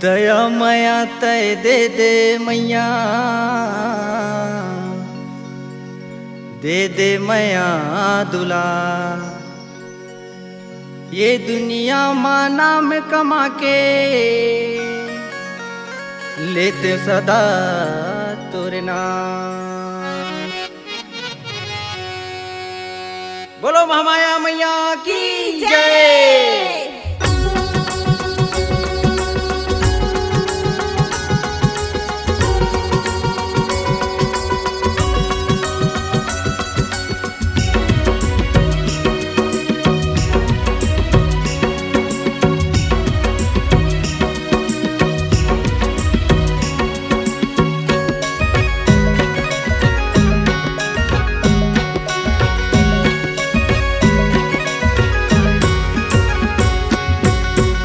दया माया तय दे दे मैया, दे दे मैया दुला। ये दुनिया माँ नाम कमा के लेते सदा तोरे नाम। बोलो महामाया मैया की जय।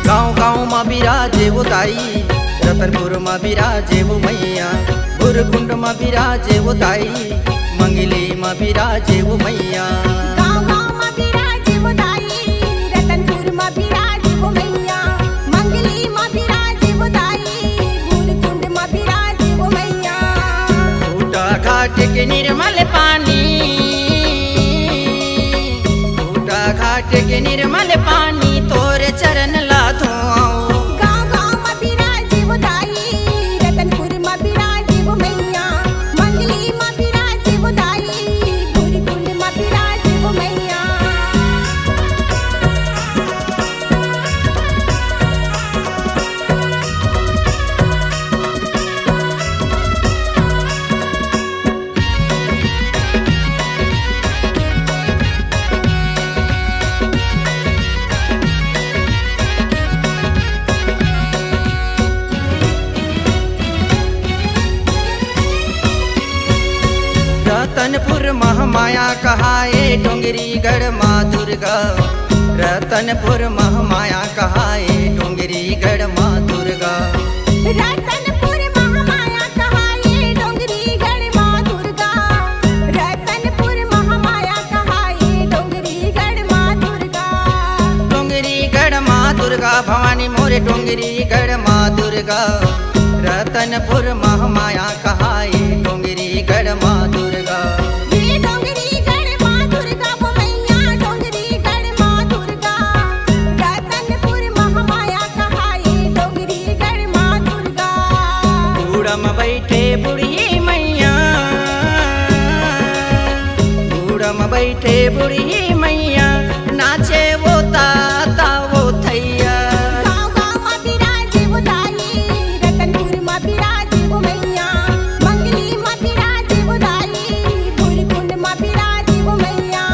गाँव गाँव माँ बिराजे वो ताई, रतनपुर माँ बिराजे वो मैया, बुरकुंड माँ बिराजे वो ताई, मंगली माँ बिराजे वो मैया। गाँव गाँव माँ बिराजे वो ताई, रतनपुर माँ बिराजे वो मैया, मंगली माँ बिराजे वो ताई, बुरकुंड माँ बिराजे वो मैया। फूटा घाट के निर्मल पानी, फूटा घाट के निर्मल पानी तोरे चरण लाधो। गाँव गाँव माँ बिराजे वो ताई, रतनपुर माँ बिराजे वो मैया, मंगली माँ बिराजे वो ताई, बुरकुंड माँ बिराजे वो मैया। रतनपुर महामाया कहाए डोंगरीगढ़ माँ दुर्गा, रतनपुर महामाया कहाए डोंगरीगढ़ माँ दुर्गा। रतनपुर महामाया कहाए डोंगरीगढ़ माँ दुर्गा, रतनपुर महामाया कहाए डोंगरीगढ़ माँ दुर्गा। डोंगरीगढ़ माँ दुर्गा भवानी मोरे डोंगरीगढ़ माँ दुर्गा, रतनपुर महामाया कहाए डोंगरीगढ़ माँ दुर्गा। ये डोंगरीगढ़ माँ दुर्गा वो मैया, डोंगरीगढ़ माँ दुर्गा, रतनपुर महामाया कहाए डोंगरीगढ़ माँ दुर्गा। बूढ़म बैठे बुढ़ी मैया, बूढ़म बैठे बुढ़ी मैया, नाचे वो ताता वो थैया। गाँव गाँव माँ बिराजे वो ताई, रतनपुर माँ बिराजे वो मैया, मंगली माँ बिराजे वो ताई, बुरकुंड माँ बिराजे वो मैया।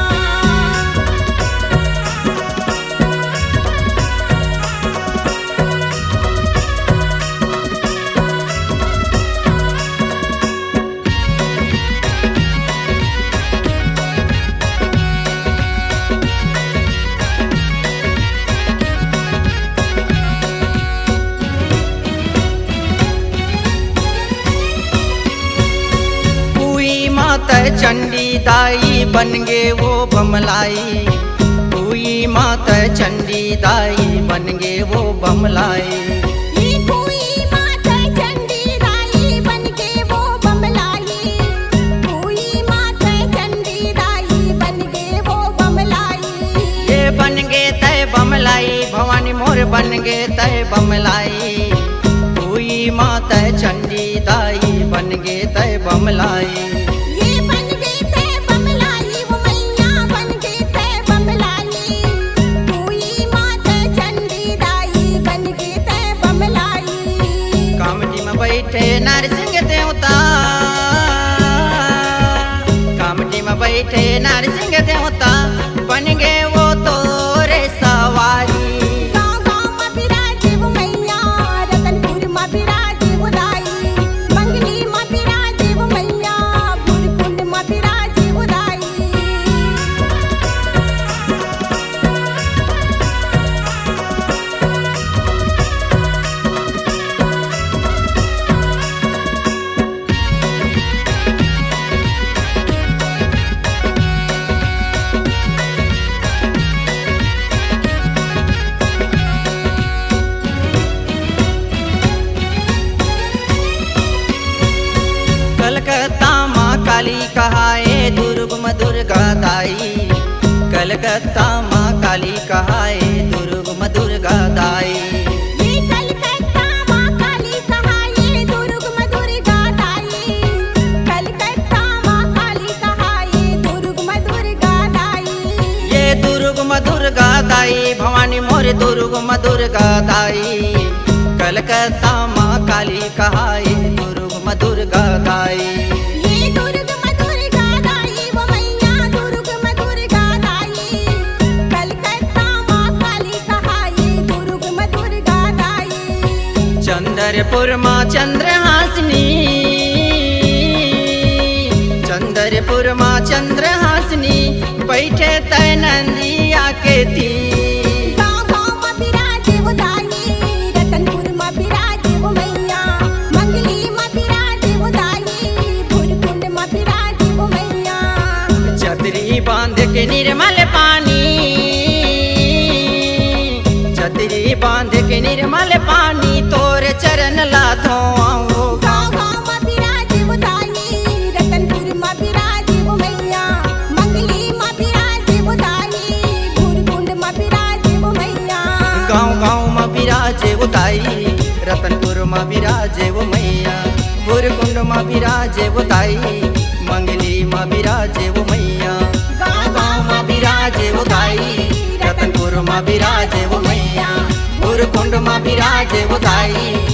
हुई माता चंडी दाई बन गे वो बमलाई, हुई माता चंडी दाई बन गे वो बमलाई। ये कोई माता चंडी दाई बन के वो बमलाई, कोई माता चंडी दाई बन के वो बमलाई। ये बन गे तय बमलाई भवानी मोर बन गे तय बमलाई, हुई माता चंडी दाई बन गे तय बमलाई। ये बन गई तै बमलाई वो मैया, बन गई तै बमलाई, कोई माता चंडी दाई बन गई तै बमलाई। कामटी में बैठे नरसिंह देवता, कामटी में बैठे नरसिंह देवता, बन गे वो तोरे सवारी। गाँव गाँव माँ बिराजे वो मैया, रतनपुर माँ बिराजे वो दाई, मंगली माँ बिराजे वो मैया, बुरकुंड माँ बिराजे वो दाई। काली कहाए दुर्गम दुर्गा दाई, कलकत्ता माँ काली कहाए दुर्गम दुर्गा दाई। ये कलकत्ता माँ काली कहाए दुर्गम दुर्गा दाई, कलकत्ता माँ काली कहाए दुर्गम दुर्गा दाई। ये दुर्गम दुर्गा दाई भवानी मोर दुर्गम दुर्गा दाई, कलकत्ता माँ काली कहाए दुर्गम दुर्गा दाई। ये दुर्गम दुर्गा दाई वो मैया दुर्गम दुर्गा दाई, कलकत्ता माँ काली कहाए दुर्गम दुर्गा दाई। चंद्रपुर माँ चंद्रहासिनी, चंद्रपुर माँ चंद्रहासिनी बैठे तय नंदिया के ती। गाँव गाँव में बिराजे वो दाई, रतनपुर में बिराजे वो मैया, मंगली में बिराजे वो दाई, भुरकुंड में बिराजे वो मैया। छतरी बांध के निर्मल पानी, छतरी बांध के निर्मल पानी तोरे चरण लाथो आओ। गाँव गाँव में बिराजे वो दाई, रतनपुर में बिराजे वो मैया, मंगली में बिराजे वो दाई, भुरकुंड में बिराजे वो मैया। गाँव गाँव में बिराजे वो दाई, रतनपुर में बिराजे वो मैया, भुरकुंड में बिराजे वो दाई, मंगली में बिराजे वो मैया। गाँव गाँव में बिराजे वो दाई, रतनपुर में बिराजे वो मैया, भुरकुंड में बिराजे वो दाई,